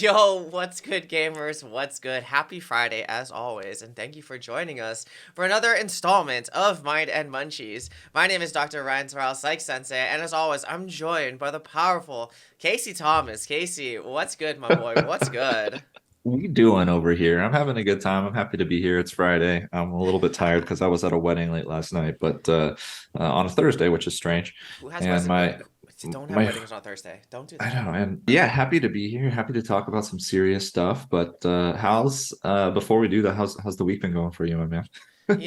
Yo, what's good, gamers? What's good? Happy Friday, as always, and thank you for joining us for another installment of Mind and Munchies. My name is Dr. Ryan Terrell, PsychSensei, and as always, I'm joined by the powerful Casey Thomas. Casey, what's good, my boy? What's good? What you doing over here? I'm having a good time. I'm happy to be here. It's Friday. I'm a little bit tired because I was at a wedding late last night, but on a Thursday, which is strange. Who has And weddings? my Don't have my weddings on Thursday. Don't do I that. know, and yeah, happy to be here. Happy to talk about some serious stuff. But how's before we do that, how's the week been going for you, my man?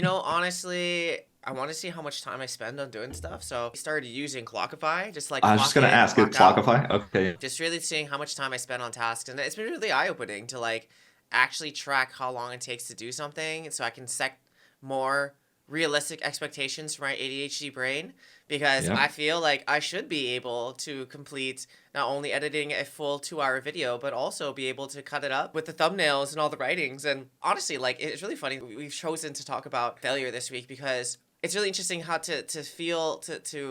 Honestly, I want to see how much time I spend on doing stuff, so I started using Clockify, just like I was just clock gonna in, ask it, clock out. Clockify? Okay. Just really seeing how much time I spend on tasks, and it's been really eye-opening to like actually track how long it takes to do something, so I can set more realistic expectations for my ADHD brain, because Yeah. I feel like I should be able to complete not only editing a full 2-hour video, but also be able to cut it up with the thumbnails and all the writings. And honestly, like, it's really funny. We've chosen to talk about failure this week because it's really interesting how to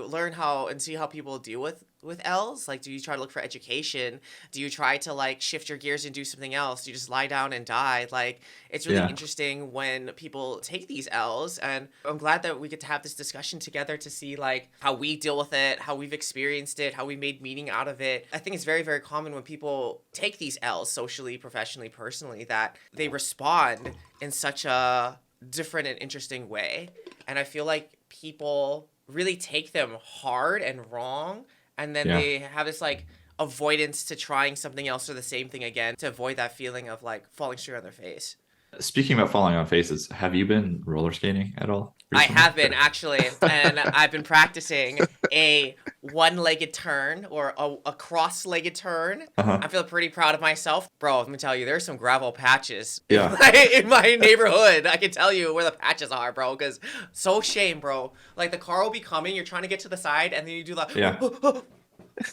learn how and see how people deal with L's. Like, do you try to look for education? Do you try to like shift your gears and do something else? Do you just lie down and die? Like, it's really Yeah. interesting when people take these L's, and I'm glad that we get to have this discussion together to see like how we deal with it, how we've experienced it, how we made meaning out of it. I think it's very, very common when people take these L's socially, professionally, personally, that they respond in such a different and interesting way. And I feel like people really take them hard and wrong, and then Yeah. they have this like avoidance to trying something else or the same thing again to avoid that feeling of like falling straight on their face. Speaking about falling on faces, have you been roller skating at all I recently? have been actually, and I've been practicing a one-legged turn or a cross-legged turn. Uh-huh. I feel pretty proud of myself. Bro, let me tell you, there's some gravel patches in Yeah. my neighborhood. I can tell you where the patches are, bro, because so shame, bro. Like, the car will be coming, you're trying to get to the side, and then you do Yeah. the,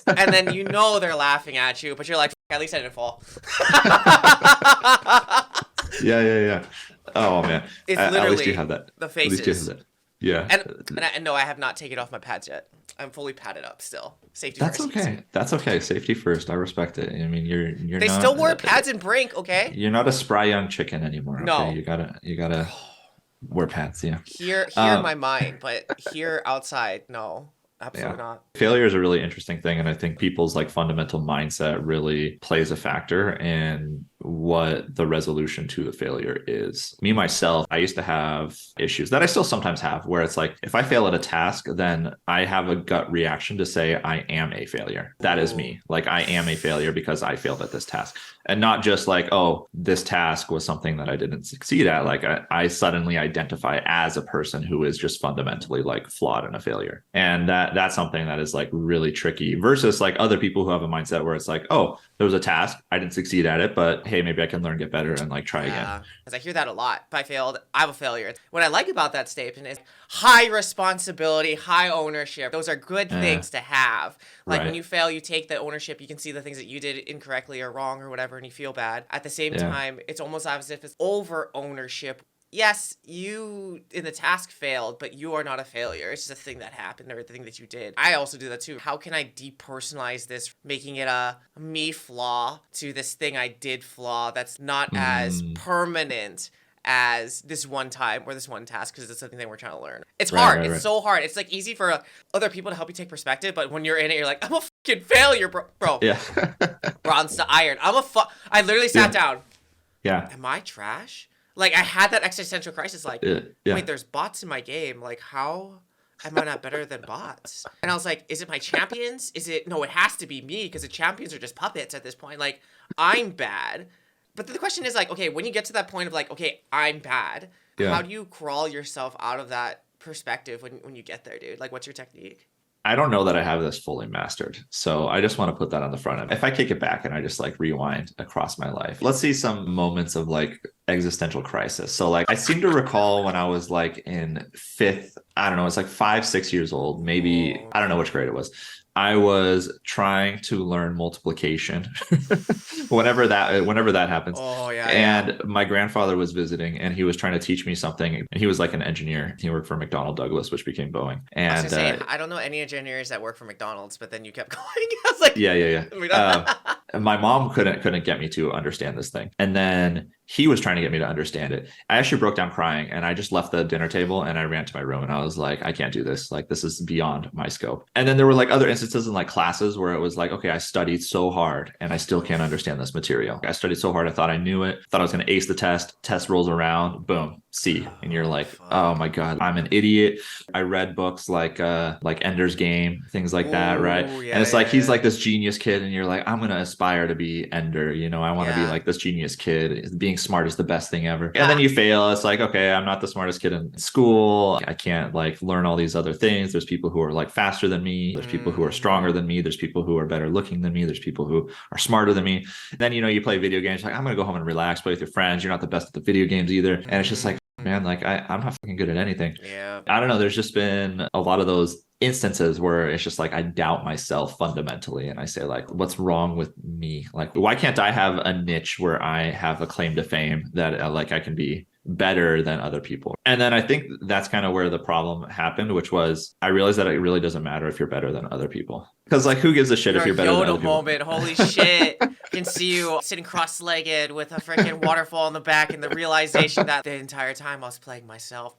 and then you know they're laughing at you, but you're like, at least I didn't fall. Yeah, yeah, yeah. Oh man. It's At least you literally have that. the At least you have faces. that. Yeah. And no, I have not taken off my pads yet. I'm fully padded up still. Safety That's first. okay. That's okay. Safety first. I respect it. I mean, you're They not still wear pads in Brink, okay? you're not a spry young chicken anymore. Okay, No. you gotta wear pants. Yeah. Here in Um, my mind, but here outside, no. yeah. Absolutely not. Failure is a really interesting thing, and I think people's like fundamental mindset really plays a factor in what the resolution to the failure is. Me myself, I used to have issues that I still sometimes have, where it's like if I fail at a task, then I have a gut reaction to say I am a failure. That is Ooh. me. Like I am a failure because I failed at this task, and not just like, oh, this task was something that I didn't succeed at. Like I suddenly identify as a person who is just fundamentally like flawed and a failure, and that's something that is like really tricky versus like other people who have a mindset where it's like, oh, there was a task, I didn't succeed at it, but hey, maybe I can learn, get better, and like try again. Yeah, because I hear that a lot. If I failed, I'm a failure. What I like about that statement is high responsibility, high ownership. Those are good Yeah, things to have. Like when right. you fail, you take the ownership. You can see the things that you did incorrectly or wrong or whatever, and you feel bad. At the same Yeah. time, it's almost as if it's over ownership. Yes, you in the task failed, but you are not a failure. It's just a thing that happened or the thing that you did. I also do that too. How can I depersonalize this, making it a me flaw to this thing I did flaw that's not as Mm, permanent as this one time or this one task because it's something that we're trying to learn. It's right, hard. right, It's right. so hard. It's like easy for other people to help you take perspective, but when you're in it, you're like, I'm a fucking failure, bro. Yeah. Bronze to iron. I literally Yeah. sat down. Yeah. Am I trash? Like, I had that existential crisis, like, Yeah. Yeah. wait, there's bots in my game. Like, how am I not better than bots? And I was like, is it my champions? No, it has to be me because the champions are just puppets at this point. Like, I'm bad. But the question is, like, okay, when you get to that point of, like, okay, I'm bad, how Yeah. do you crawl yourself out of that perspective when you get there, dude? Like, what's your technique? I don't know that I have this fully mastered. So I just want to put that on the front end. If I kick it back and I just like rewind across my life, let's see some moments of like existential crisis. So like I seem to recall when I was like in fifth, I don't know, it's like 5, 6 years old, maybe, Oh, I don't know which grade it was. I was trying to learn multiplication whenever that happens. oh yeah, yeah. And my grandfather was visiting and he was trying to teach me something. And he was like an engineer. He worked for McDonnell Douglas, which became Boeing. I was And gonna say, I don't know any engineers that work for McDonald's, but then you kept going. I was like, yeah, yeah, yeah. my mom couldn't get me to understand this thing. And then he was trying to get me to understand it. I actually broke down crying and I just left the dinner table and I ran to my room and I was like, I can't do this. Like, this is beyond my scope. And then there were like other instances in like classes where it was like, okay, I studied so hard and I still can't understand this material. I studied so hard. I thought I knew it, thought I was going to ace the test rolls around, boom, C. And you're like, oh my God, I'm an idiot. I read books like Ender's Game, things like that. Right. Yeah, And it's like, he's like this genius kid and you're like, I'm going to aspire to be Ender. You know, I want to be like this genius kid. Being smart is the best thing ever. And then you fail. It's like, okay, I'm not the smartest kid in school. I can't like learn all these other things. There's people who are like faster than me. There's people who are stronger than me. There's people who are better looking than me. There's people who are smarter than me. And then, you know, you play video games. Like, I'm going to go home and relax, play with your friends. You're not the best at the video games either. And it's just like, man, like I'm not fucking good at anything. Yeah. I don't know. There's just been a lot of those instances where it's just like I doubt myself fundamentally and I say like, what's wrong with me? Like, why can't I have a niche where I have a claim to fame that like I can be better than other people? And then I think that's kind of where the problem happened, which was I realized that it really doesn't matter if you're better than other people. Because like, who gives a shit if you're better than other people? Moment, holy shit. I can see you sitting cross-legged with a freaking waterfall in the back and the realization that the entire time I was playing myself.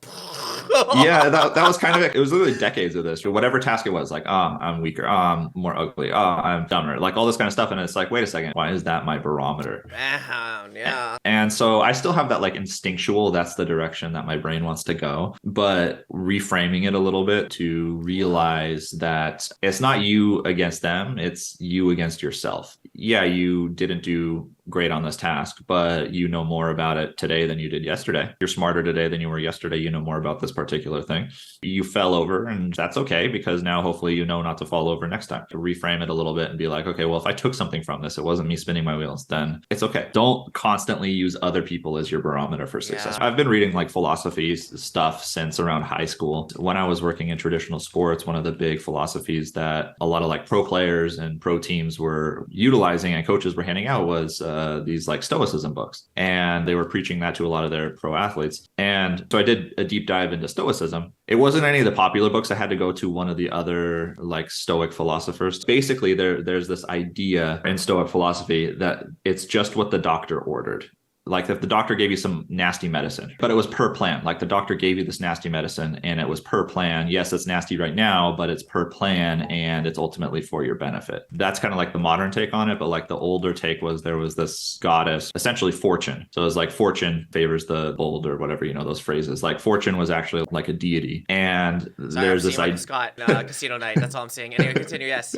Yeah, that was kind of it. It was literally decades of this. Whatever task it was, like, I'm weaker, I'm more ugly, I'm dumber, like all this kind of stuff. And it's like, wait a second, why is that my barometer? Yeah. And so I still have that like instinctual, that's the direction that my brain wants to go. But reframing it a little bit to realize that it's not you against them, it's you against yourself. Yeah, you didn't do great on this task, but you know more about it today than you did yesterday. You're smarter today than you were yesterday. You know more about this particular thing. You fell over and that's okay, because now hopefully you know not to fall over next time. To reframe it a little bit and be like, okay, well, if I took something from this, it wasn't me spinning my wheels, then it's okay. Don't constantly use other people as your barometer for success. I've been reading like philosophy stuff since around high school. When I was working in traditional sports, one of the big philosophies that a lot of like pro players and pro teams were utilizing and coaches were handing out was these like stoicism books, and they were preaching that to a lot of their pro athletes. And so I did a deep dive into stoicism. It wasn't any of the popular books. I had to go to one of the other like stoic philosophers. Basically, there's this idea in stoic philosophy that it's just what the doctor ordered. Like if the doctor gave you some nasty medicine, but it was per plan, like the doctor gave you this nasty medicine and it was per plan. Yes, it's nasty right now, but it's per plan and it's ultimately for your benefit. That's kind of like the modern take on it. But like the older take was there was this goddess, essentially Fortune. So it was like fortune favors the bold or whatever, you know, those phrases. Like Fortune was actually like a deity. And there's this idea. Scott, casino night. That's all I'm saying. Anyway, continue. Yes.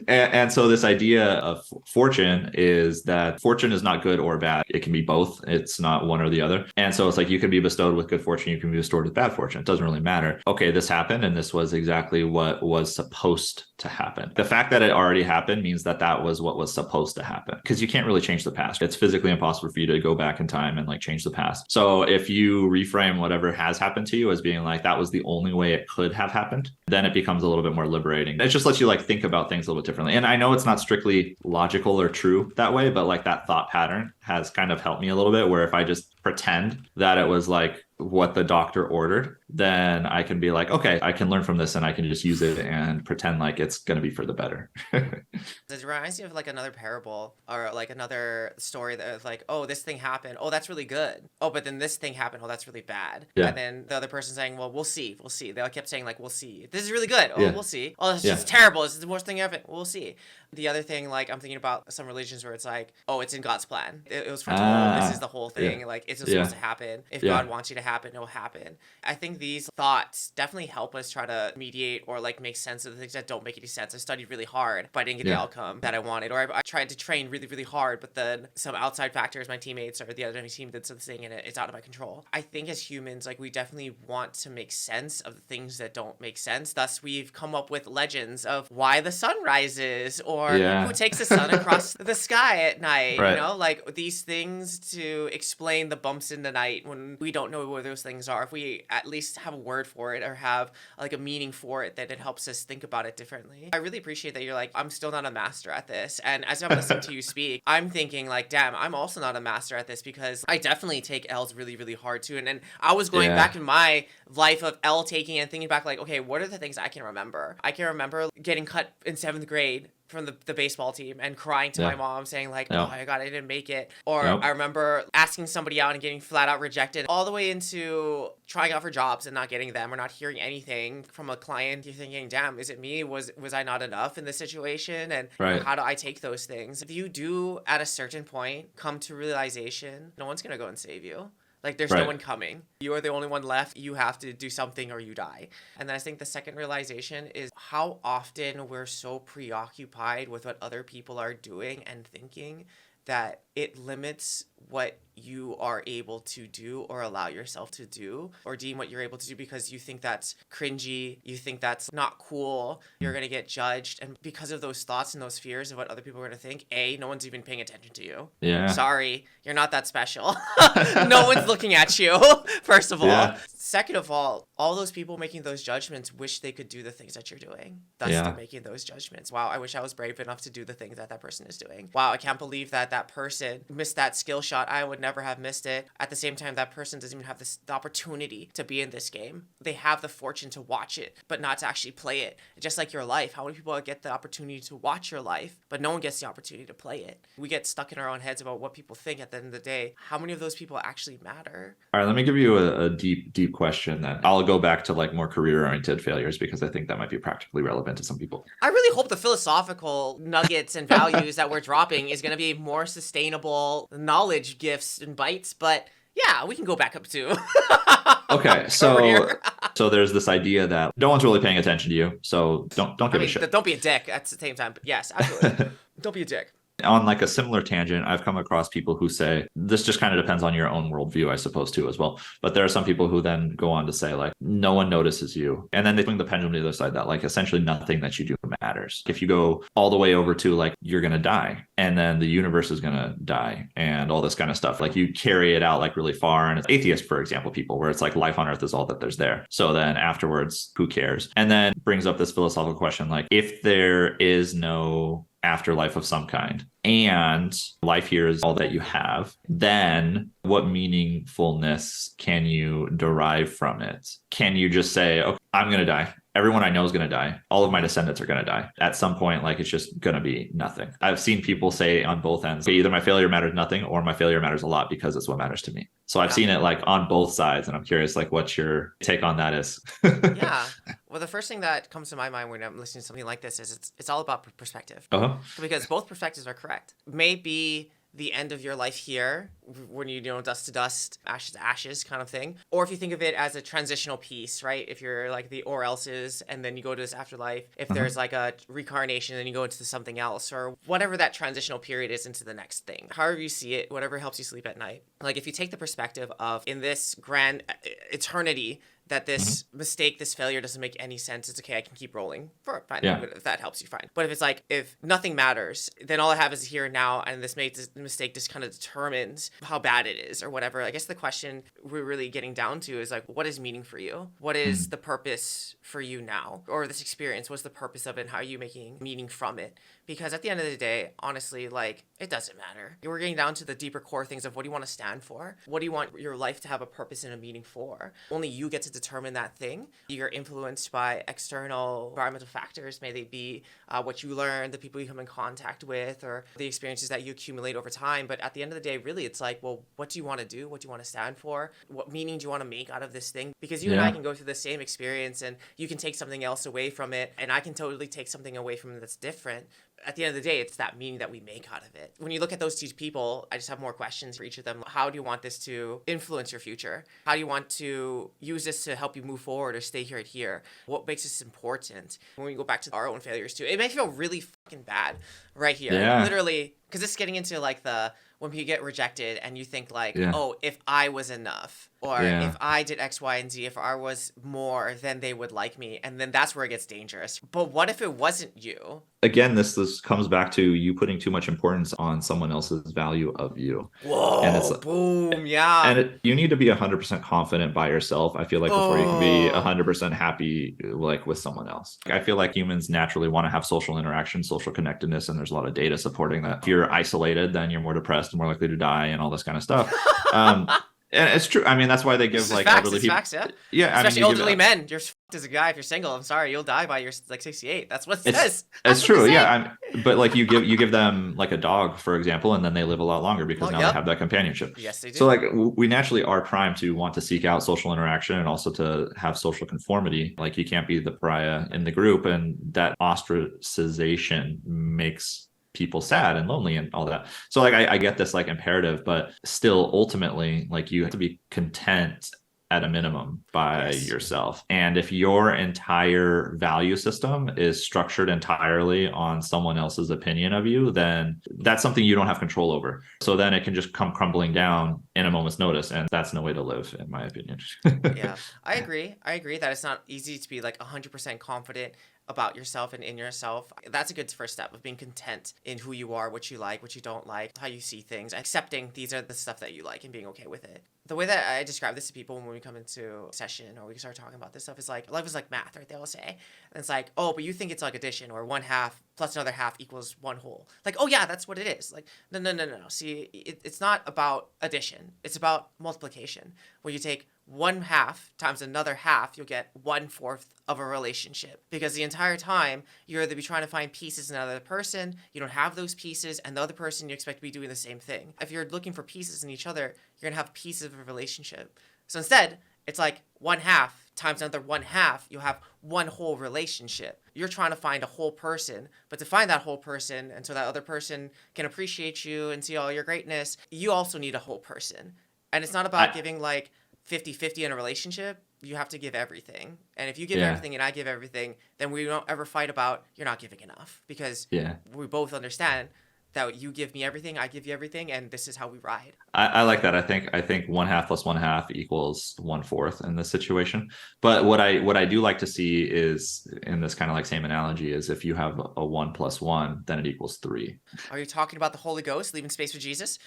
and so this idea of fortune is that fortune is not good or bad. It can be both. It's not one or the other. And so it's like you can be bestowed with good fortune, you can be bestowed with bad fortune. It doesn't really matter. Okay, this happened and this was exactly what was supposed to happen. The fact that it already happened means that that was what was supposed to happen, because you can't really change the past. It's physically impossible for you to go back in time and like change the past. So if you reframe whatever has happened to you as being like that was the only way it could have happened, then it becomes a little bit more liberating. It just lets you like think about things a little bit differently. And I know it's not strictly logical or true that way, but like that thought pattern has kind of helped me a little bit, where if I just pretend that it was like what the doctor ordered, then I can be like, okay, I can learn from this and I can just use it and pretend like it's going to be for the better. It reminds me of like another parable or like another story that like, oh, this thing happened. Oh, that's really good. Oh, but then this thing happened. Oh, that's really bad. Yeah. And then the other person saying, well, we'll see. We'll see. They all kept saying like, we'll see. This is really good. Oh, Yeah. We'll see. Oh, this is Yeah. just terrible. This is the worst thing ever. We'll see. The other thing, like I'm thinking about some religions where it's like, oh, it's in God's plan. It was foretold. This is the whole thing. Yeah. Like it's Yeah. supposed to happen. If Yeah. God wants you to happen, it'll happen. I think these thoughts definitely help us try to mediate or like make sense of the things that don't make any sense. I studied really hard, but I didn't get the Yeah. outcome that I wanted. Or I tried to train really, really hard, but then some outside factors, my teammates or the other team did something and it's out of my control. I think as humans, like we definitely want to make sense of the things that don't make sense. Thus, we've come up with legends of why the sun rises or Yeah. who takes the sun across the sky at night. Right. You know, like these things to explain the bumps in the night when we don't know where those things are. If we at least have a word for it or have like a meaning for it, that it helps us think about it differently. I really appreciate that you're like, I'm still not a master at this. And as I'm listening to you speak, I'm thinking like, damn, I'm also not a master at this, because I definitely take L's really, really hard too. And I was going Yeah. back in my life of L taking and thinking back, like, okay, what are the things I can remember? I can remember getting cut in 7th grade from the baseball team and crying to my mom saying like, oh my God, I didn't make it. Or I remember asking somebody out and getting flat out rejected, all the way into trying out for jobs and not getting them or not hearing anything from a client. You're thinking, damn, is it me? Was I not enough in this situation? And how do I take those things? If you do at a certain point come to realization, no one's going to go and save you. Like, there's no one coming. You are the only one left. You have to do something or you die. And then I think the second realization is how often we're so preoccupied with what other people are doing and thinking that it limits what you are able to do or allow yourself to do or deem what you're able to do because you think that's cringy, you think that's not cool, you're going to get judged. And because of those thoughts and those fears of what other people are going to think, no one's even paying attention to you. Yeah. Sorry, you're not that special. No one's looking at you, first of all. Yeah. Second of all those people making those judgments wish they could do the things that you're doing. Thus, they're making those judgments. Wow, I wish I was brave enough to do the things that person is doing. Wow, I can't believe that person missed that skill shot. I would never have missed it. At the same time, that person doesn't even have the opportunity to be in this game. They have the fortune to watch it, but not to actually play it. Just like your life. How many people get the opportunity to watch your life, but no one gets the opportunity to play it? We get stuck in our own heads about what people think. At the end of the day, how many of those people actually matter? All right, let me give you a deep question then. I'll go back to like more career-oriented failures because I think that might be practically relevant to some people. I really hope the philosophical nuggets and values that we're dropping is going to be more sustainable knowledge gifts and bites, but yeah, we can go back up to. Okay, so there's this idea that no one's really paying attention to you, so don't give a shit. Don't be a dick at the same time, but yes, absolutely. Don't be a dick. On like a similar tangent, I've come across people who say, this just kind of depends on your own worldview, I suppose, too, as well. But there are some people who then go on to say, like, no one notices you. And then they swing the pendulum to the other side that, like, essentially nothing that you do matters. If you go all the way over to, like, you're going to die, and then the universe is going to die, and all this kind of stuff, like, you carry it out, like, really far. And it's atheists, for example, people, where it's like life on earth is all that there's there. So then afterwards, who cares? And then brings up this philosophical question, like, if there is no afterlife of some kind and life here is all that you have, then what meaningfulness can you derive from it? Can you just say, okay, I'm going to die. Everyone I know is going to die. All of my descendants are going to die. At some point, like, it's just going to be nothing. I've seen people say on both ends, okay, either my failure matters nothing or my failure matters a lot because it's what matters to me. So I've seen it like on both sides, and I'm curious, like, what your take on that is. Yeah. Well, the first thing that comes to my mind when I'm listening to something like this is it's all about perspective. Because both perspectives are correct. Maybe the end of your life here, when you know, dust to dust, ashes to ashes kind of thing. Or if you think of it as a transitional piece, right? If you're like the or else's and then you go to this afterlife, if there's like a reincarnation and you go into something else or whatever that transitional period is into the next thing. However you see it, whatever helps you sleep at night. Like if you take the perspective of in this grand eternity, that this mistake, this failure doesn't make any sense. It's okay, I can keep rolling. Fine, if that helps you, fine. But if it's like, if nothing matters, then all I have is here and now, and this mistake just kind of determines how bad it is or whatever. I guess the question we're really getting down to is like, what is meaning for you? What is the purpose for you now? Or this experience, what's the purpose of it, and how are you making meaning from it? Because at the end of the day, honestly, like, it doesn't matter. We're getting down to the deeper core things of what do you want to stand for? What do you want your life to have a purpose and a meaning for? Only you get to determine that thing. You're influenced by external environmental factors. May they be what you learn, the people you come in contact with, or the experiences that you accumulate over time. But at the end of the day, really, it's like, well, what do you want to do? What do you want to stand for? What meaning do you want to make out of this thing? Because you and I can go through the same experience and you can take something else away from it. And I can totally take something away from it that's different. At the end of the day, it's that meaning that we make out of it. When you look at those two people, I just have more questions for each of them. How do you want this to influence your future? How do you want to use this to help you move forward or stay here? What makes this important? When we go back to our own failures too, it may feel really fucking bad right here. Yeah. Literally, because it's getting into like when you get rejected and you think like, oh, if I was enough, or if I did X, Y, and Z, if I was more, then they would like me. And then that's where it gets dangerous. But what if it wasn't you? Again, this comes back to you putting too much importance on someone else's value of you. Whoa, and it's, boom, yeah. And you need to be 100% confident by yourself, I feel like, before you can be 100% happy like with someone else. I feel like humans naturally want to have social interaction, social connectedness, and there's a lot of data supporting that. If you're isolated, then you're more depressed and more likely to die and all this kind of stuff. And it's true. I mean, that's why they give This is like facts. elderly It's people. facts, yeah. Yeah, I mean, Especially you give elderly men. You're fucked as a guy if you're single. I'm sorry, you'll die by your like 68. That's what it says. it's That's what they true. say. Yeah, but like you give them like a dog, for example, and then they live a lot longer because Well, now yep. they have that companionship. Yes, they do. So like we naturally are primed to want to seek out social interaction and also to have social conformity. Like you can't be the pariah in the group, and that ostracization makes people sad and lonely and all that. So like I get this like imperative, but still ultimately like you have to be content at a minimum by yourself. And if your entire value system is structured entirely on someone else's opinion of you, then that's something you don't have control over. So then it can just come crumbling down in a moment's notice. And that's no way to live, in my opinion. Yeah, I agree. I agree that it's not easy to be like 100% confident about yourself and in yourself. That's a good first step of being content in who you are, what you like, what you don't like, how you see things, accepting these are the stuff that you like and being okay with it. The way that I describe this to people when we come into session or we start talking about this stuff is like, life is like math, right? They all say. And it's like, oh, but you think it's like addition or 1/2 plus another half equals 1 whole. Like, oh yeah, that's what it is. Like, no. See, it's not about addition. It's about multiplication. Where you take 1/2 times another half, you'll get 1/4 of a relationship. Because the entire time, you're either be trying to find pieces in another person, you don't have those pieces, and the other person you expect to be doing the same thing. If you're looking for pieces in each other, you're going to have pieces of a relationship. So instead, it's like 1/2 times another 1/2, you'll have 1 whole relationship. You're trying to find a whole person, but to find that whole person, and so that other person can appreciate you and see all your greatness, you also need a whole person. And it's not about giving like 50-50 in a relationship. You have to give everything. And if you give everything and I give everything, then we don't ever fight about you're not giving enough, because we both understand that you give me everything, I give you everything, and this is how we ride. I like that. I think 1/2 plus 1/2 equals 1/4 in this situation. But what I do like to see is, in this kind of like same analogy, is if you have a 1 plus 1, then it equals 3. Are you talking about the Holy Ghost leaving space for Jesus?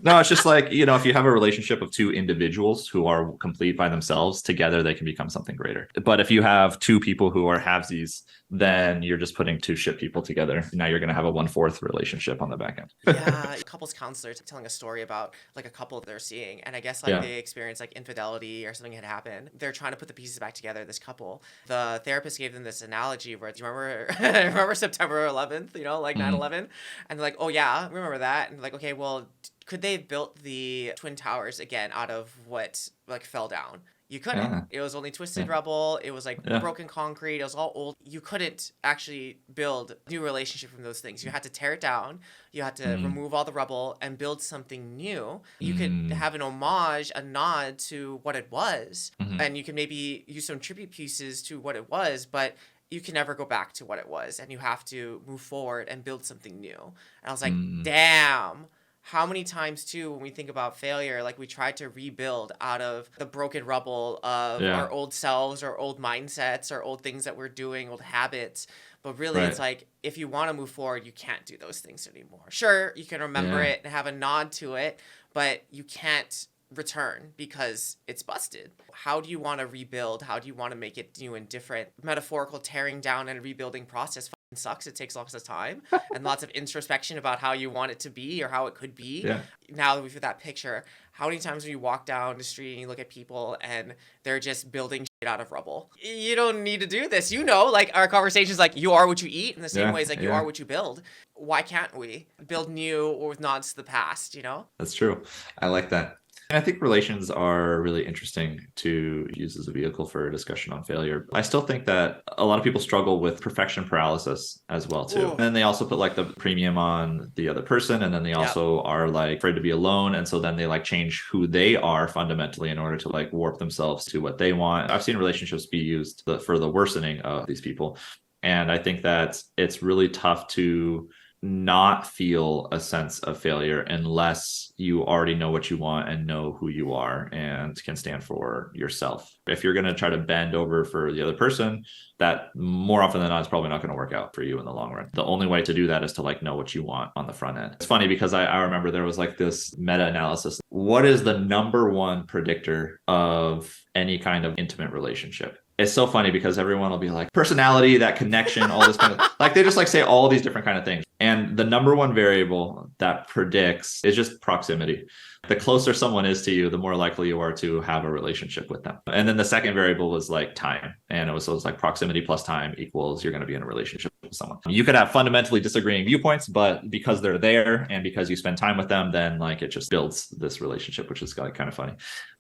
No, it's just like, if you have a relationship of 2 individuals who are complete by themselves, together they can become something greater. But if you have 2 people who are halvesies, then you're just putting 2 shit people together. Now you're going to have a 1/4 relationship on the back end. Yeah, couples counselor telling a story about like a couple they're seeing, and I guess like they experienced like infidelity or something had happened. They're trying to put the pieces back together, this couple. The therapist gave them this analogy where, do you remember September 11th, like 9/11? And they're like, oh yeah, remember that? And like, okay, well, could they have built the Twin Towers again out of what like fell down? You couldn't. Yeah. It was only twisted rubble. It was like broken concrete. It was all old. You couldn't actually build a new relationship from those things. You had to tear it down. You had to remove all the rubble and build something new. You could have an homage, a nod to what it was. And you can maybe use some tribute pieces to what it was, but you can never go back to what it was. And you have to move forward and build something new. And I was like, damn. How many times, too, when we think about failure, like we try to rebuild out of the broken rubble of our old selves or old mindsets or old things that we're doing, old habits. But really, it's like, if you want to move forward, you can't do those things anymore. Sure, you can remember it and have a nod to it, but you can't return because it's busted. How do you want to rebuild? How do you want to make it new and different? Metaphorical tearing down and rebuilding process sucks. It takes lots of time and lots of introspection about how you want it to be or how it could be. Now that we've got that picture, how many times when you walk down the street and you look at people and they're just building shit out of rubble? You don't need to do this. Like our conversations, like you are what you eat, in the same ways like you are what you build. Why can't we build new or with nods to the past, That's true. I like that. And I think relations are really interesting to use as a vehicle for a discussion on failure. I still think that a lot of people struggle with perfection paralysis as well, too. And then they also put like the premium on the other person. And then they also are like afraid to be alone. And so then they like change who they are fundamentally in order to like warp themselves to what they want. I've seen relationships be used for the worsening of these people. And I think that it's really tough to not feel a sense of failure unless you already know what you want and know who you are and can stand for yourself. If you're going to try to bend over for the other person, that more often than not is probably not going to work out for you in the long run. The only way to do that is to like know what you want on the front end. It's funny because I remember there was like this meta-analysis. What is the number one predictor of any kind of intimate relationship? It's so funny because everyone will be like personality, that connection, all this kind of like they just like say all these different kind of things. And the number one variable that predicts is just proximity. The closer someone is to you, the more likely you are to have a relationship with them. And then the second variable was like time. And it was like proximity plus time equals you're going to be in a relationship with someone. You could have fundamentally disagreeing viewpoints, but because they're there and because you spend time with them, then like it just builds this relationship, which is kind of funny.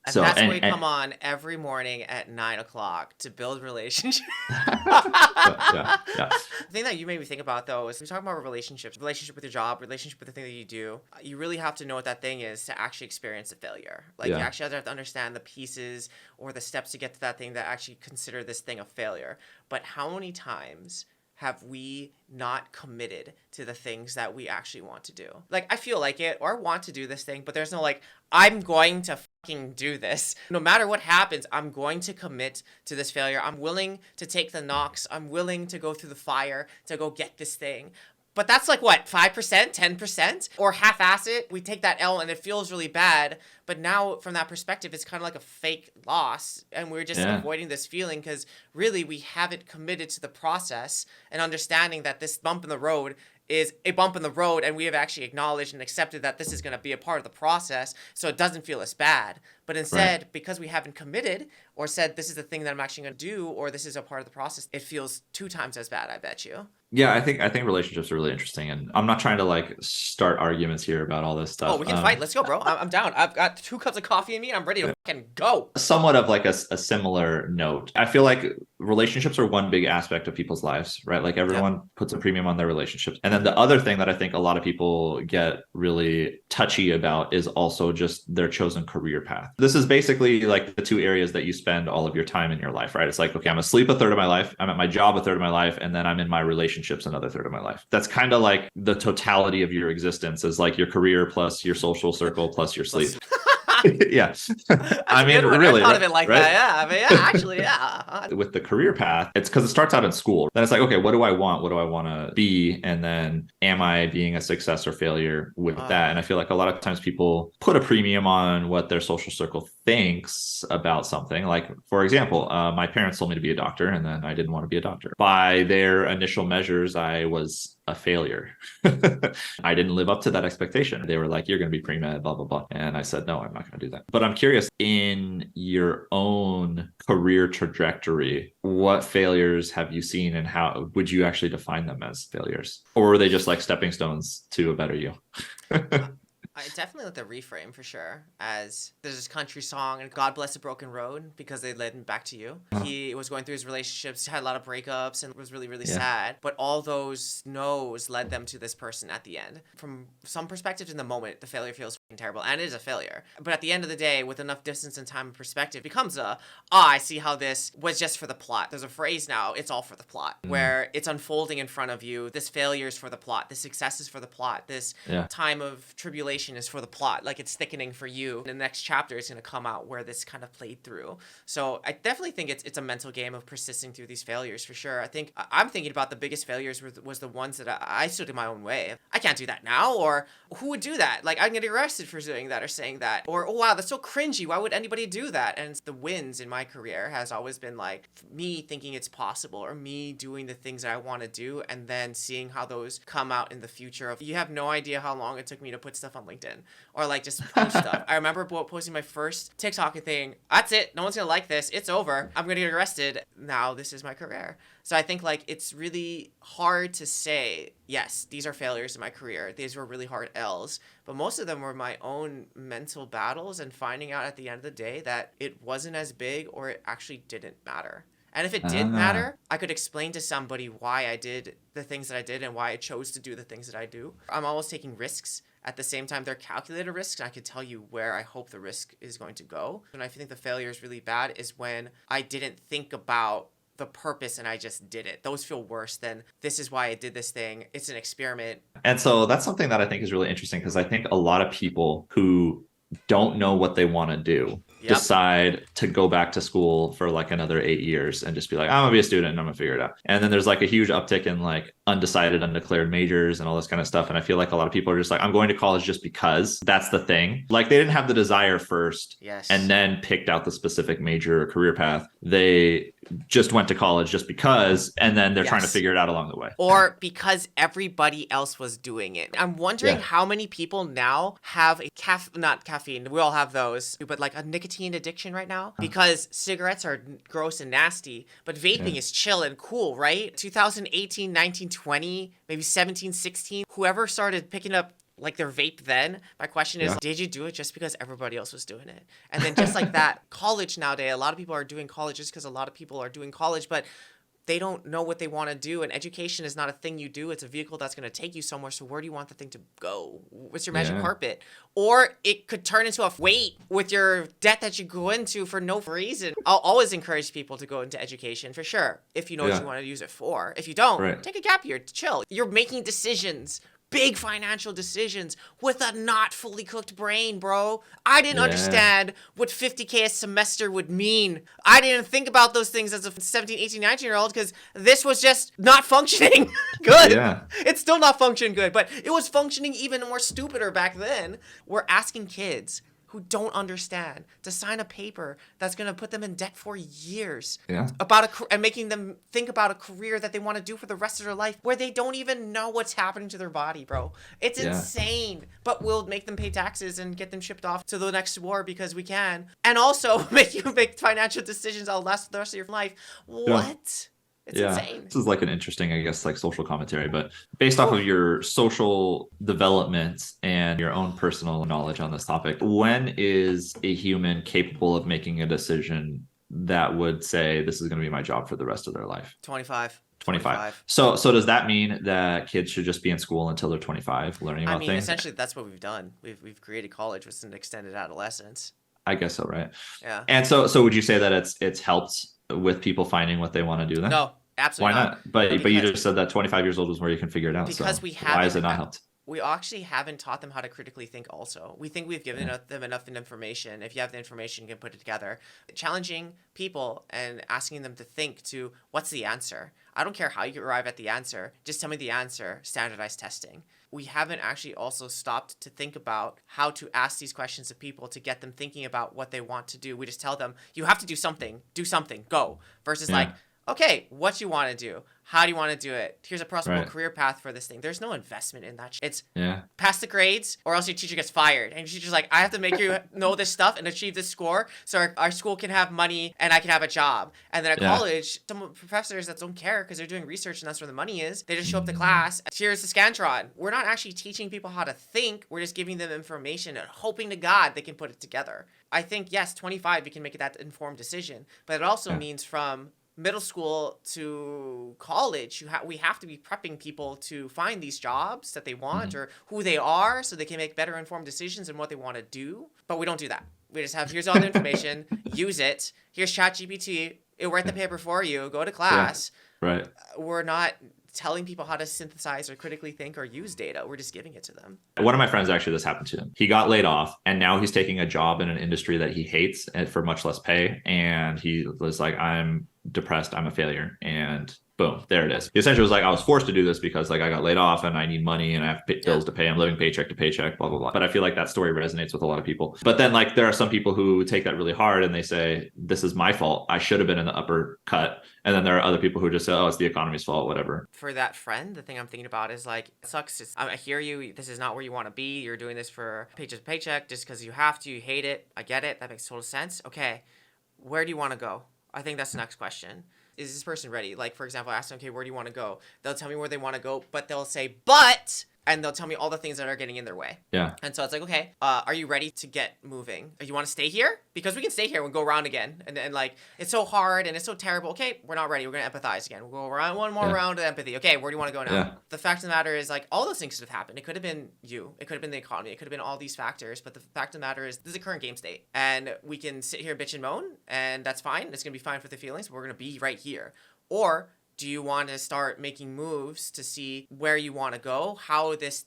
And that's why we come on every morning at 9 o'clock to build relationships. yeah. The thing that you made me think about, though, is we talk about relationships, relationship with your job, relationship with the thing that you do. You really have to know what that thing is to actually experience a failure. Like, you actually have to understand the pieces or the steps to get to that thing that actually consider this thing a failure. But how many times have we not committed to the things that we actually want to do? Like, I feel like it or want to do this thing, but there's no like, I'm going to fucking do this. No matter what happens, I'm going to commit to this failure. I'm willing to take the knocks. I'm willing to go through the fire to go get this thing. But that's like what, 5%, 10%? Or half-ass it, we take that L and it feels really bad. But now from that perspective, it's kind of like a fake loss. And we're just avoiding this feeling because really we haven't committed to the process and understanding that this bump in the road is a bump in the road, and we have actually acknowledged and accepted that this is going to be a part of the process, so it doesn't feel as bad. But instead, because we haven't committed or said this is the thing that I'm actually going to do, or this is a part of the process, it feels 2 times as bad, I bet you. Yeah, I think relationships are really interesting, and I'm not trying to like start arguments here about all this stuff. Oh, we can fight. Let's go, bro. I'm down. I've got 2 cups of coffee in me, and I'm ready to fucking go. Somewhat of like a similar note. I feel like relationships are one big aspect of people's lives, right? Like everyone puts a premium on their relationships, and then the other thing that I think a lot of people get really touchy about is also just their chosen career path. This is basically like the 2 areas that you spend all of your time in your life, right? It's like, okay, I'm asleep a third of my life, I'm at my job a third of my life, and then I'm in my relationships another third of my life. That's kind of like the totality of your existence is like your career plus your social circle plus your sleep. Yeah. I mean, really. I thought of it like that. Yeah. I mean, yeah, actually, yeah. With the career path, it's because it starts out in school. Then it's like, okay, what do I want? What do I want to be? And then am I being a success or failure with that? And I feel like a lot of times people put a premium on what their social circle thinks about something. Like, for example, my parents told me to be a doctor, and then I didn't want to be a doctor. By their initial measures, I was a failure. I didn't live up to that expectation. They were like, you're going to be pre-med, blah, blah, blah. And I said, no, I'm not going to do that. But I'm curious, in your own career trajectory, what failures have you seen and how would you actually define them as failures? Or were they just like stepping stones to a better you? I definitely let the reframe for sure, as there's this country song and God bless the broken road because they led him back to you. He was going through his relationships, had a lot of breakups and was really, really sad. But all those no's led them to this person at the end. From some perspectives in the moment, the failure feels terrible and it is a failure. But at the end of the day, with enough distance and time and perspective, it becomes I see how this was just for the plot. There's a phrase now, it's all for the plot, where it's unfolding in front of you. This failure is for the plot. This success is for the plot. This time of tribulation is for the plot. Like it's thickening for you. And the next chapter is going to come out where this kind of played through. So I definitely think it's a mental game of persisting through these failures for sure. I think I'm thinking about the biggest failures was the ones that I stood in my own way. I can't do that now. Or who would do that? Like I'm going to get arrested for doing that or saying that. Or, oh wow, that's so cringy. Why would anybody do that? And the wins in my career has always been like me thinking it's possible or me doing the things that I want to do and then seeing how those come out in the future. Of you have no idea how long it took me to put stuff on LinkedIn or like just post stuff. I remember posting my first TikTok thing. That's it. No one's going to like this. It's over. I'm going to get arrested. Now this is my career. So I think like it's really hard to say, yes, these are failures in my career. These were really hard L's, but most of them were my own mental battles and finding out at the end of the day that it wasn't as big or it actually didn't matter. And if it did matter, I could explain to somebody why I did the things that I did and why I chose to do the things that I do. I'm always taking risks. At the same time, they're calculated risks, and I could tell you where I hope the risk is going to go. And I think the failure is really bad is when I didn't think about the purpose and I just did it. Those feel worse than this is why I did this thing. It's an experiment. And so that's something that I think is really interesting because I think a lot of people who don't know what they want to do decide to go back to school for like another 8 years and just be like, I'm gonna be a student and I'm gonna figure it out. And then there's like a huge uptick in like undecided, undeclared majors and all this kind of stuff. And I feel like a lot of people are just like, I'm going to college just because that's the thing. Like they didn't have the desire first and then picked out the specific major or career path. They just went to college just because, and then they're trying to Yes. figure it out along the way. Or because everybody else was doing it. I'm wondering how many people now have a not caffeine, we all have those, but like a nicotine addiction right now because cigarettes are gross and nasty, but vaping is chill and cool, right? 2018, 19, 20, maybe 17, 16, whoever started picking up like their vape then, my question is, did you do it just because everybody else was doing it? And then just like that, college nowadays, a lot of people are doing college just because a lot of people are doing college, but they don't know what they want to do. And education is not a thing you do. It's a vehicle that's going to take you somewhere. So where do you want the thing to go? What's your magic carpet? Or it could turn into a weight with your debt that you go into for no reason. I'll always encourage people to go into education for sure. If you know what you want to use it for. If you don't, take a gap year, chill. You're making decisions, big financial decisions with a not fully cooked brain, bro. I didn't understand what 50K a semester would mean. I didn't think about those things as a 17, 18, 19-year-old because this was just not functioning good. Yeah. It's still not functioning good, but it was functioning even more stupider back then. We're asking kids who don't understand to sign a paper that's going to put them in debt for years and making them think about a career that they want to do for the rest of their life where they don't even know what's happening to their body, bro. It's insane. But we'll make them pay taxes and get them shipped off to the next war because we can. And also make you make financial decisions that'll last the rest of your life. What? It's insane. This is like an interesting, I guess, like social commentary, but based off of your social development and your own personal knowledge on this topic, when is a human capable of making a decision that would say, this is going to be my job for the rest of their life? 25. So does that mean that kids should just be in school until they're 25 learning about things? Essentially that's what we've done. We've created college with an extended adolescence. I guess so, right? Yeah. And so would you say that it's helped with people finding what they want to do then? No, absolutely not. Why not? But you just said that 25 years old was where you can figure it out. Because so we haven't. Why has it not helped? We actually haven't taught them how to critically think also. We think we've given them enough information. If you have the information, you can put it together. Challenging people and asking them to think to, what's the answer? I don't care how you arrive at the answer. Just tell me the answer. Standardized testing. We haven't actually also stopped to think about how to ask these questions of people to get them thinking about what they want to do. We just tell them, you have to do something, go. Versus like, okay, what you want to do? How do you want to do it? Here's a possible career path for this thing. There's no investment in that. It's pass the grades or else your teacher gets fired. And your teacher's like, I have to make you know this stuff and achieve this score so our school can have money and I can have a job. And then at college, some professors that don't care because they're doing research and that's where the money is, they just show up to class. Here's the Scantron. We're not actually teaching people how to think. We're just giving them information and hoping to God they can put it together. I think, yes, 25, we can make that informed decision. But it also means from middle school to college, we have to be prepping people to find these jobs that they want or who they are so they can make better informed decisions in what they want to do. But we don't do that. We just have, here's all the information, use it. Here's ChatGPT. It'll write the paper for you. Go to class. Right. We're not telling people how to synthesize or critically think or use data. We're just giving it to them. One of my friends, actually, this happened to him. He got laid off and now he's taking a job in an industry that he hates and for much less pay. And he was like, I'm depressed, I'm a failure. And boom, there it is. He essentially was like, I was forced to do this because like I got laid off and I need money and I have bills to pay. I'm living paycheck to paycheck, blah, blah, blah. But I feel like that story resonates with a lot of people. But then like there are some people who take that really hard and they say, this is my fault. I should have been in the upper cut. And then there are other people who just say, oh, it's the economy's fault, whatever. For that friend, the thing I'm thinking about is like, it sucks. I hear you. This is not where you want to be. You're doing this for paycheck to paycheck just because you have to. You hate it. I get it. That makes total sense. Okay. Where do you want to go? I think that's the next question. Is this person ready? Like, for example, I ask them, okay, where do you want to go? They'll tell me where they want to go, but they'll say, but, and they'll tell me all the things that are getting in their way. Yeah. And so it's like, okay, are you ready to get moving? You want to stay here? Because we can stay here and go around again. And like, it's so hard and it's so terrible. Okay, we're not ready. We're going to empathize again. We'll go around one more round of empathy. Okay, where do you want to go now? Yeah. The fact of the matter is like, all those things could have happened. It could have been you. It could have been the economy. It could have been all these factors. But the fact of the matter is this is a current game state. And we can sit here, bitch and moan, and that's fine. It's going to be fine for the feelings, but we're going to be right here. Or do you want to start making moves to see where you want to go, how this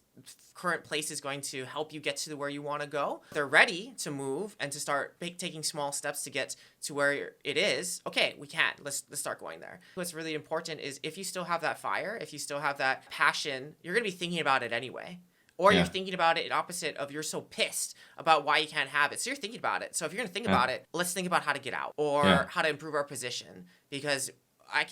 current place is going to help you get to where you want to go? If they're ready to move and to start taking small steps to get to where it is. Okay, we can. Let's start going there. What's really important is if you still have that fire, if you still have that passion, you're going to be thinking about it anyway. Or you're Yeah. thinking about it opposite of you're so pissed about why you can't have it. So you're thinking about it. So if you're going to think about it, let's think about how to get out or Yeah. how to improve our position. Because I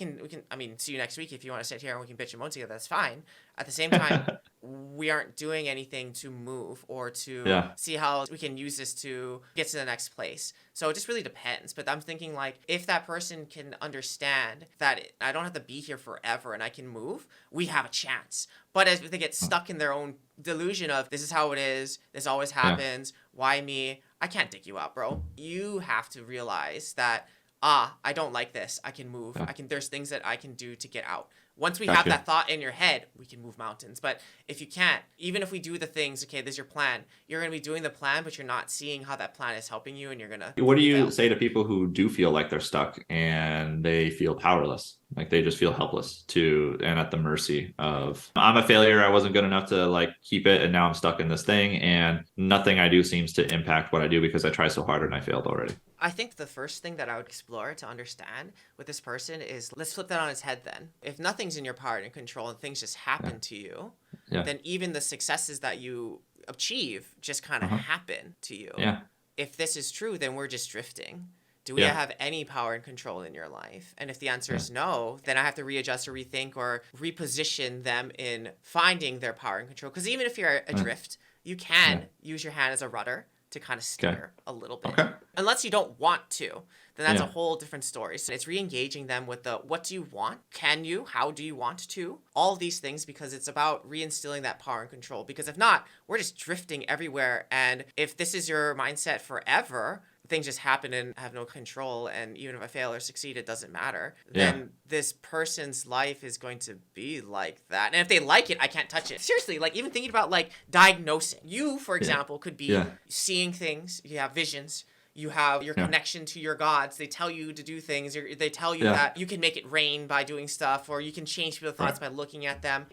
mean, see you next week if you want to sit here and we can bitch and moan together, that's fine. At the same time, we aren't doing anything to move or to Yeah. see how we can use this to get to the next place. So it just really depends. But I'm thinking like if that person can understand that I don't have to be here forever and I can move, we have a chance. But as they get stuck in their own delusion of this is how it is, this always happens, why me? I can't dig you out, bro. You have to realize that I don't like this. I can move. There's things that I can do to get out. Once we have that thought in your head, we can move mountains. But if you can't, even if we do the things, okay, this is your plan. You're going to be doing the plan, but you're not seeing how that plan is helping you, and you're going to What do you fail. say to people who do feel like they're stuck and they feel powerless? Like they just feel helpless and at the mercy of, I'm a failure. I wasn't good enough to like keep it. And now I'm stuck in this thing and nothing I do seems to impact what I do because I try so hard and I failed already. I think the first thing that I would explore to understand with this person is let's flip that on its head then. If nothing's in your power and control and things just happen to you, then even the successes that you achieve just kind of happen to you. Yeah. If this is true, then we're just drifting. Do we have any power and control in your life? And if the answer is no, then I have to readjust or rethink or reposition them in finding their power and control. Because even if you're adrift, you can use your hand as a rudder to kind of steer a little bit. Unless you don't want to, then that's a whole different story. So it's re-engaging them with the what do you want? Can you? How do you want to? All these things, because it's about reinstilling that power and control. Because if not, we're just drifting everywhere. And if this is your mindset forever, things just happen and have no control, and even if I fail or succeed, it doesn't matter, then this person's life is going to be like that. And if they like it, I can't touch it. Seriously, like even thinking about like diagnosing. You, for example, could be seeing things, you have visions, you have your connection to your gods. They tell you to do things. They tell you that you can make it rain by doing stuff, or you can change people's thoughts by looking at them.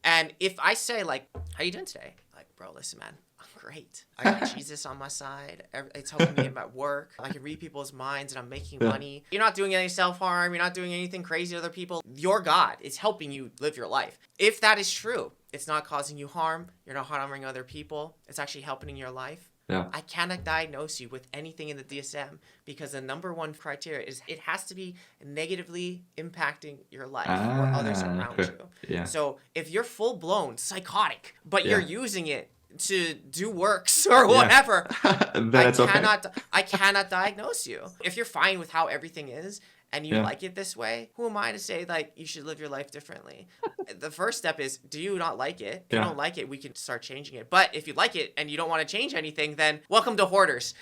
And if I say like, how you doing today? Like, bro, listen, man. Great. I got Jesus on my side. It's helping me in my work. I can read people's minds and I'm making money. You're not doing any self-harm. You're not doing anything crazy to other people. Your God is helping you live your life. If that is true, it's not causing you harm. You're not harming other people. It's actually helping in your life. I cannot diagnose you with anything in the DSM because the number one criteria is it has to be negatively impacting your life or others around you. So if you're full-blown psychotic, but you're using it to do works or whatever, I cannot diagnose you. If you're fine with how everything is and you like it this way, who am I to say like you should live your life differently? The first step is, do you not like it? If you don't like it, we can start changing it. But if you like it and you don't want to change anything, then welcome to Hoarders.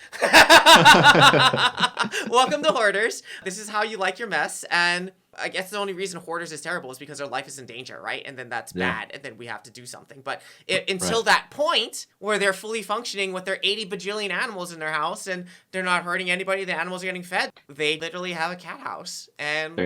Welcome to Hoarders. This is how you like your mess. And I guess the only reason Hoarders is terrible is because their life is in danger, right? And then that's bad, and then we have to do something. But until that point where they're fully functioning with their 80 bajillion animals in their house and they're not hurting anybody, the animals are getting fed, they literally have a cat house. And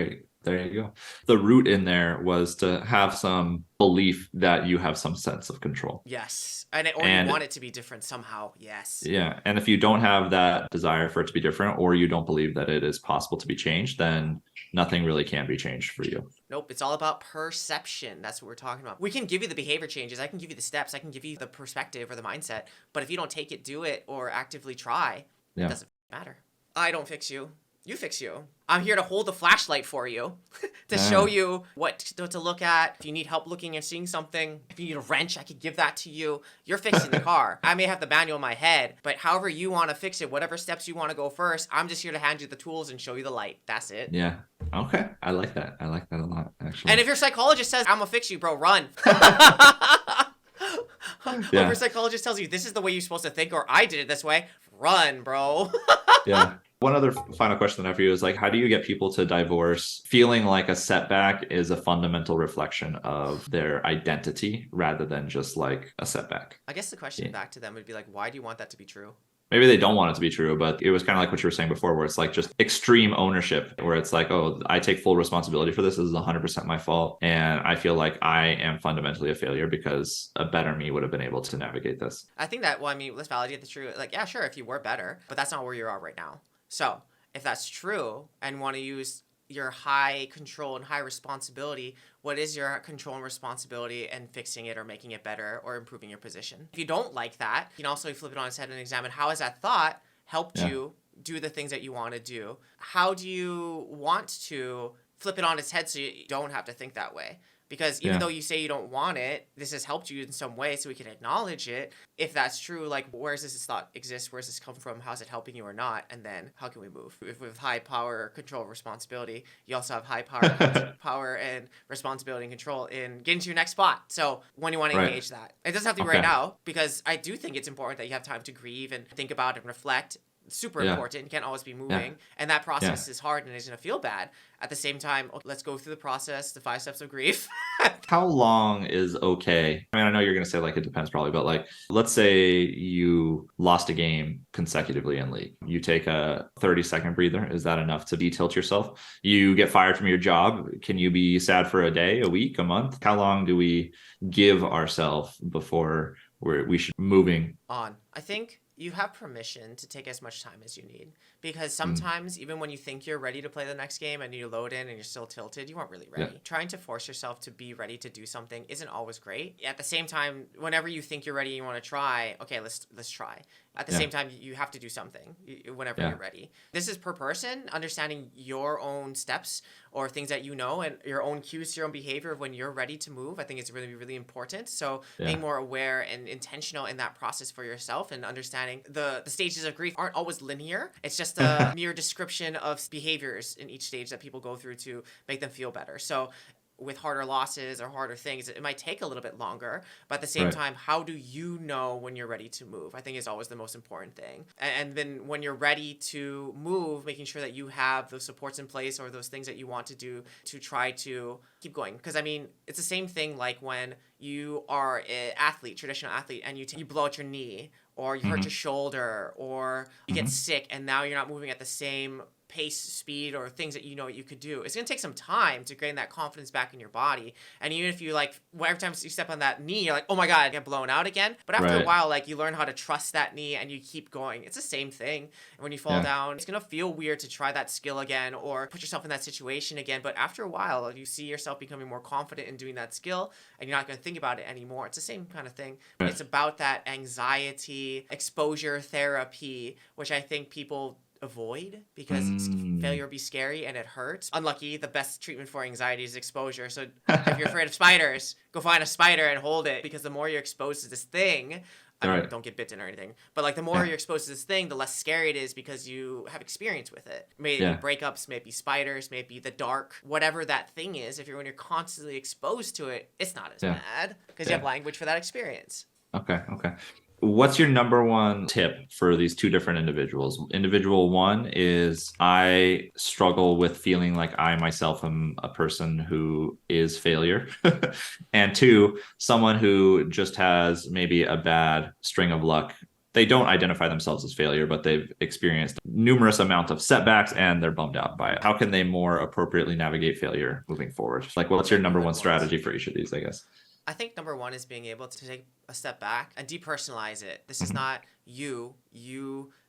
there you go. The root in there was to have some belief that you have some sense of control. Yes. And you want it to be different somehow. Yes. Yeah. And if you don't have that desire for it to be different, or you don't believe that it is possible to be changed, then nothing really can be changed for you. Nope. It's all about perception. That's what we're talking about. We can give you the behavior changes. I can give you the steps. I can give you the perspective or the mindset. But if you don't take it, do it, or actively try, it doesn't matter. I don't fix you. You fix you. I'm here to hold the flashlight for you to show you what to look at. If you need help looking and seeing something, if you need a wrench, I could give that to you. You're fixing the car. I may have the manual in my head, but however you want to fix it, whatever steps you want to go first, I'm just here to hand you the tools and show you the light. That's it. Yeah. Okay. I like that. I like that a lot, actually. And if your psychologist says, I'm going to fix you, bro, run. If your psychologist tells you this is the way you're supposed to think, or I did it this way, run, bro. Yeah. One other final question that I have for you is like, how do you get people to divorce feeling like a setback is a fundamental reflection of their identity rather than just like a setback? I guess the question back to them would be like, why do you want that to be true? Maybe they don't want it to be true, but it was kind of like what you were saying before, where it's like just extreme ownership, where it's like, oh, I take full responsibility for this. This is 100% my fault. And I feel like I am fundamentally a failure because a better me would have been able to navigate this. I think that, well, I mean, let's validate the truth. Like, yeah, sure, if you were better, but that's not where you are right now. So if that's true and want to use your high control and high responsibility, what is your control and responsibility in fixing it or making it better or improving your position? If you don't like that, you can also flip it on its head and examine how has that thought helped you do the things that you want to do? How do you want to flip it on its head so you don't have to think that way? Because even though you say you don't want it, this has helped you in some way, so we can acknowledge it. If that's true, like, where does this thought exist? Where does this come from? How's it helping you or not? And then how can we move? If with high power, control, responsibility, you also have high power and responsibility and control in getting to your next spot. So when you want to engage that, it doesn't have to be right now, because I do think it's important that you have time to grieve and think about and reflect. Super important. You can't always be moving. And that process is hard and it's going to feel bad. At the same time, let's go through the process, the 5 steps of grief. How long is okay? I mean, I know you're going to say like it depends probably, but like, let's say you lost a game consecutively in League. You take a 30-second breather. Is that enough to de-tilt yourself? You get fired from your job. Can you be sad for a day, a week, a month? How long do we give ourselves before we should be moving on? I think you have permission to take as much time as you need, because sometimes even when you think you're ready to play the next game and you load in and you're still tilted, you weren't really ready. Trying to force yourself to be ready to do something isn't always great. At the same time, whenever you think you're ready and you want to try, okay, let's try. At the same time, you have to do something whenever you're ready. This is per person, understanding your own steps or things that you know and your own cues, your own behavior of when you're ready to move. I think it's really, really important. So being more aware and intentional in that process for yourself and understanding the stages of grief aren't always linear. It's just a mere description of behaviors in each stage that people go through to make them feel better. So with harder losses or harder things, it might take a little bit longer, but at the same time, how do you know when you're ready to move? I think is always the most important thing. And then when you're ready to move, making sure that you have those supports in place or those things that you want to do to try to keep going. Because I mean, it's the same thing like when you are an athlete, traditional athlete, and you blow out your knee, or you hurt your shoulder, or you get sick and now you're not moving at the same pace, speed, or things that you know you could do. It's going to take some time to gain that confidence back in your body. And even if you like, every time you step on that knee, you're like, oh my God, I get blown out again. But after a while, like, you learn how to trust that knee and you keep going. It's the same thing. And when you fall down, it's going to feel weird to try that skill again or put yourself in that situation again. But after a while, you see yourself becoming more confident in doing that skill and you're not going to think about it anymore. It's the same kind of thing. It's about that anxiety, exposure therapy, which I think people avoid because failure be scary and it hurts. Unlucky, the best treatment for anxiety is exposure. So if you're afraid of spiders, go find a spider and hold it, because the more you're exposed to this thing, I mean, don't get bitten or anything, but like the more you're exposed to this thing, the less scary it is because you have experience with it. Maybe breakups, maybe spiders, maybe the dark, whatever that thing is. When you're constantly exposed to it, it's not as bad because you have language for that experience. Okay. What's your number one tip for these two different individuals? Individual one is, I struggle with feeling like I myself am a person who is failure. And two, someone who just has maybe a bad string of luck. They don't identify themselves as failure, but they've experienced numerous amounts of setbacks and they're bummed out by it. How can they more appropriately navigate failure moving forward? Like, what's your number one strategy for each of these, I guess? I think number one is being able to take a step back and depersonalize it. This is not you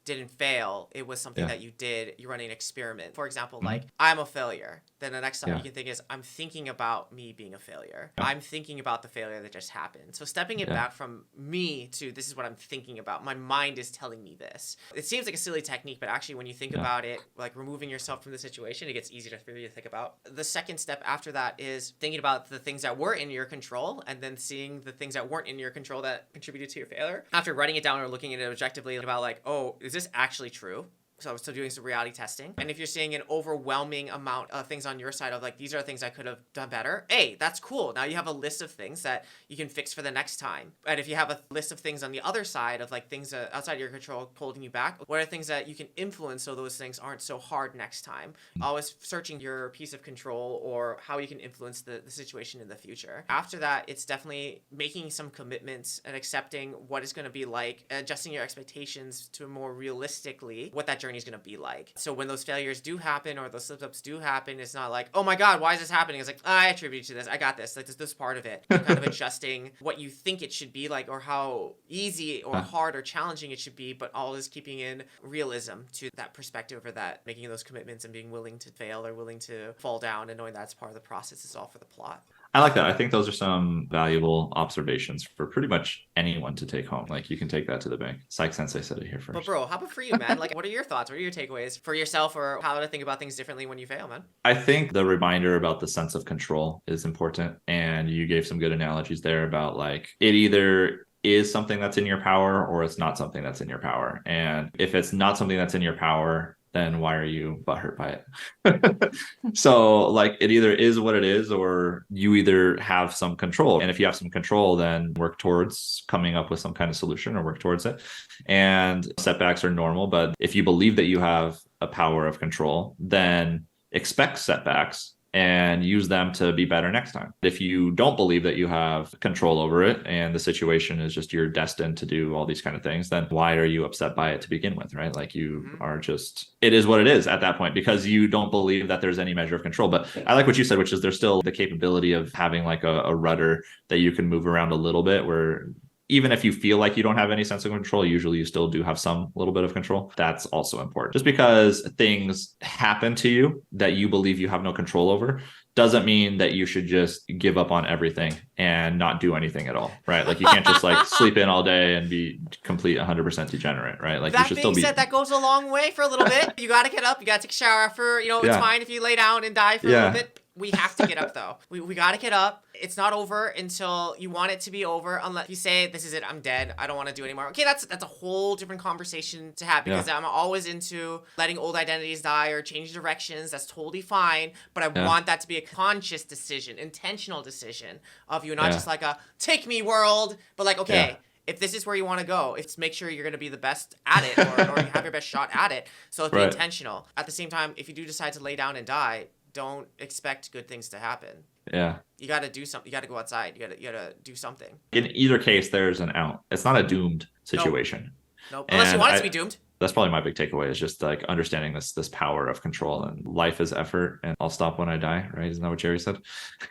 didn't fail. It was something that you did. You're running an experiment. For example, like, I'm a failure. Then the next time you can think is, I'm thinking about me being a failure. I'm thinking about the failure that just happened. So stepping it back from me to, this is what I'm thinking about. My mind is telling me this. It seems like a silly technique, but actually when you think about it, like removing yourself from the situation, it gets easier for you to think about. The second step after that is thinking about the things that were in your control and then seeing the things that weren't in your control that contributed to your failure. After writing it down or looking at it objectively about like, oh, is this actually true? So doing some reality testing. And if you're seeing an overwhelming amount of things on your side of like, these are things I could have done better, hey, that's cool. Now you have a list of things that you can fix for the next time. And if you have a list of things on the other side of like things outside your control holding you back, what are things that you can influence so those things aren't so hard next time? Always searching your piece of control or how you can influence the situation in the future. After that, it's definitely making some commitments and accepting what it's going to be like, adjusting your expectations to more realistically what that journey journey is going to be like. So when those failures do happen or those slip-ups do happen, it's not like, oh my God, why is this happening? It's like, I attribute it to this. I got this. Like, this part of it. You're kind of adjusting what you think it should be like, or how easy or hard or challenging it should be, but always keeping in realism to that perspective, or that making those commitments and being willing to fail or willing to fall down, and knowing that's part of the process is all for the plot. I like that. I think those are some valuable observations for pretty much anyone to take home. Like, you can take that to the bank. PsychSensei said it here first. But bro, how about for you, man? Like, what are your thoughts? What are your takeaways for yourself, or how to think about things differently when you fail, man? I think the reminder about the sense of control is important. And you gave some good analogies there about, like, it either is something that's in your power or it's not something that's in your power. And if it's not something that's in your power, then why are you butthurt by it? So, like, it either is what it is, or you either have some control. And if you have some control, then work towards coming up with some kind of solution, or work towards it. And setbacks are normal. But if you believe that you have a power of control, then expect setbacks and use them to be better next time. If you don't believe that you have control over it and the situation is just you're destined to do all these kind of things, then why are you upset by it to begin with, right? Like, you are just, it is what it is at that point, because you don't believe that there's any measure of control. But I like what you said, which is there's still the capability of having like a rudder that you can move around a little bit, where even if you feel like you don't have any sense of control, usually you still do have some little bit of control. That's also important. Just because things happen to you that you believe you have no control over doesn't mean that you should just give up on everything and not do anything at all, right? Like, you can't just like sleep in all day and be complete 100% degenerate, right? Like, that you should still be. That being said, that goes a long way for a little bit. You got to get up. You got to take a shower after. It's fine if you lay down and die for a little bit. We have to get up, though. We got to get up. It's not over until you want it to be over. Unless you say, this is it, I'm dead, I don't want to do it anymore. Okay, that's a whole different conversation to have, because I'm always into letting old identities die or change directions. That's totally fine. But I want that to be a conscious decision, intentional decision of you, not just like a take me world, but like, okay, if this is where you want to go, it's make sure you're going to be the best at it, or you have your best shot at it. So be intentional. At the same time, if you do decide to lay down and die, don't expect good things to happen. Yeah. You got to do something. You got to go outside. You got to do something. In either case, there's an out. It's not a doomed situation. Nope. Unless you want it to be doomed. That's probably my big takeaway, is just like understanding this power of control, and life is effort, and I'll stop when I die, right? Isn't that what Jerry said?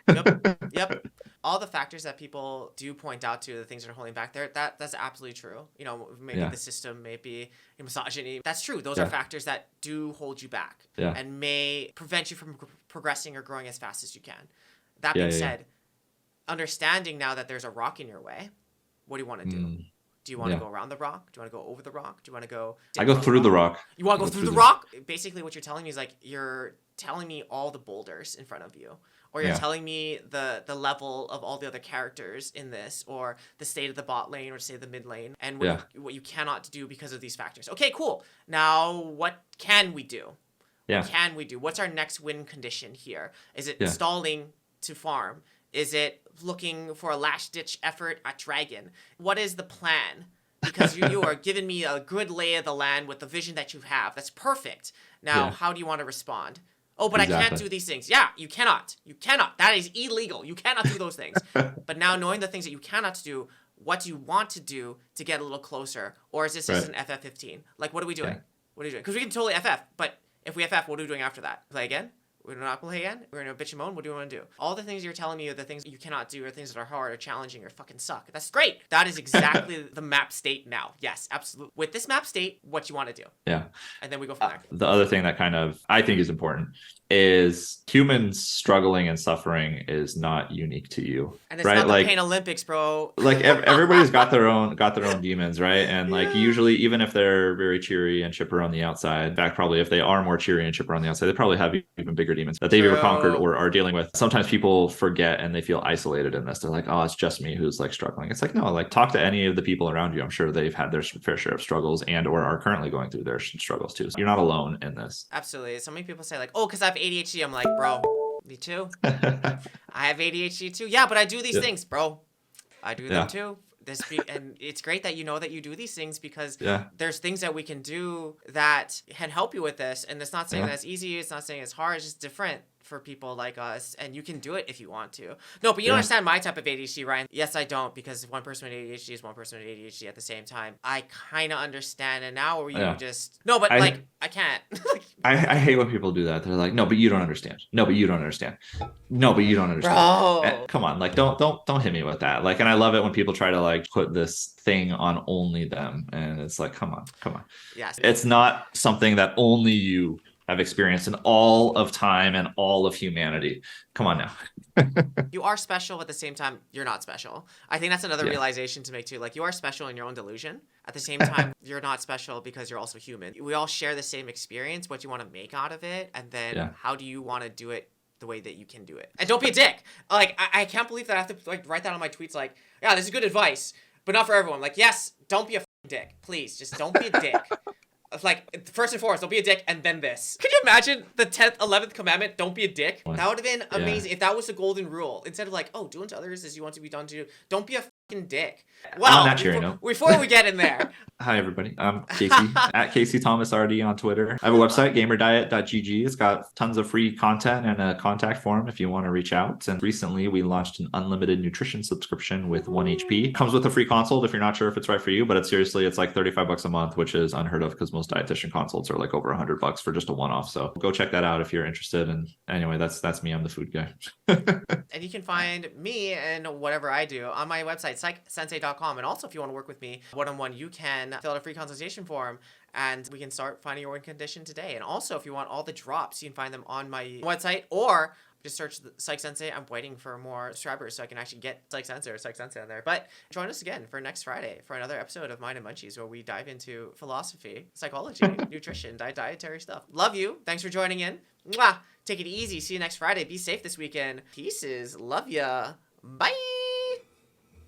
Yep. All the factors that people do point out to, the things that are holding back there, that's absolutely true. Maybe the system, maybe misogyny. That's true. Those are factors that do hold you back and may prevent you from progressing or growing as fast as you can. That being said, understanding now that there's a rock in your way, what do you want to do? Do you want to go around the rock? Do you want to go over the rock? Do you want to go... I go through the rock. You want to go through the rock? Basically, what you're telling me is like, you're telling me all the boulders in front of you. Or you're telling me the level of all the other characters in this, or the state of the bot lane, or say the mid lane, and what you cannot do because of these factors. Okay, cool. Now, what can we do? Yeah. What can we do? What's our next win condition here? Is it stalling to farm? Is it looking for a last-ditch effort at Dragon? What is the plan? Because you are giving me a good lay of the land with the vision that you have. That's perfect. Now, how do you want to respond? Oh, but I can't do these things. Yeah, you cannot. You cannot. That is illegal. You cannot do those things. But now, knowing the things that you cannot do, what do you want to do to get a little closer? Or is this just an FF15? Like, what are we doing? Yeah. What are we doing? Because we can totally FF, but if we FF, what are we doing after that? Play again? We're not play again? We're going to bitch and moan? What do you want to do? All the things you're telling me are the things you cannot do, or things that are hard or challenging or fucking suck. That's great. That is exactly the map state now. Yes, absolutely. With this map state, what you want to do. Yeah. And then we go from there. The other thing that kind of I think is important is humans struggling and suffering is not unique to you. And it's not the Pain Olympics, bro. Like everybody's got their own demons, right? And like usually, even if they're very cheery and chipper on the outside, in fact, probably if they are more cheery and chipper on the outside, they probably have even bigger demons that they've either conquered or are dealing with. Sometimes people forget and they feel isolated in this. They're like, oh, it's just me who's like struggling. It's like, no, like talk to any of the people around you. I'm sure they've had their fair share of struggles and or are currently going through their struggles too. So you're not alone in this. Absolutely. So many people say like, oh, because I have ADHD. I'm like, bro, me too. I have ADHD too. Yeah, but I do these things, bro. I do them too. And it's great that you know that you do these things, because there's things that we can do that can help you with this. And it's not saying that it's easy. It's not saying it's hard. It's just different for people like us, and you can do it if you want to. No, but you don't understand my type of ADHD, Ryan. Yes, I don't, because one person with ADHD is one person with ADHD at the same time. I kind of understand, and now where you just... No, but I can't. I hate when people do that. They're like, no, but you don't understand. No, but you don't understand. No, but you don't understand. Bro. Come on, like don't hit me with that. Like, and I love it when people try to like put this thing on only them, and it's like, come on. Yes. It's not something that only you have experienced in all of time and all of humanity. Come on now. You are special, at the same time, you're not special. I think that's another realization to make too. Like, you are special in your own delusion. At the same time, you're not special because you're also human. We all share the same experience, what you want to make out of it, and then how do you want to do it the way that you can do it. And don't be a dick. Like, I can't believe that I have to like write that on my tweets, like, yeah, this is good advice, but not for everyone. Like, yes, don't be a dick. Please, just don't be a dick. Like, first and foremost, don't be a dick, and then this. Could you imagine the 10th, 11th commandment, don't be a dick? That would have been amazing if that was the golden rule. Instead of like, oh, do unto others as you want to be done to you. Don't be a fucking dick. Wow. Before we get in there. Hi, everybody. I'm Casey, at CaseyThomasRD on Twitter. I have a website, gamerdiet.gg. It's got tons of free content and a contact form if you want to reach out. And recently, we launched an unlimited nutrition subscription with 1HP. Comes with a free consult if you're not sure if it's right for you, but it's like $35 a month, which is unheard of because most dietitian consults are like over $100 for just a one-off. So go check that out if you're interested. And anyway, that's me. I'm the food guy. And you can find me and whatever I do on my website, PsychSensei.com. And also, if you want to work with me one-on-one, you can fill out a free consultation form and we can start finding your organ condition today. And also, if you want all the drops, you can find them on my website or just search the PsychSensei. I'm waiting for more subscribers so I can actually get PsychSensei or PsychSensei on there. But join us again for next Friday for another episode of Mind and Munchies, where we dive into philosophy, psychology, nutrition, dietary stuff. Love you. Thanks for joining in. Mwah! Take it easy. See you next Friday. Be safe this weekend. Pieces. Love ya. Bye.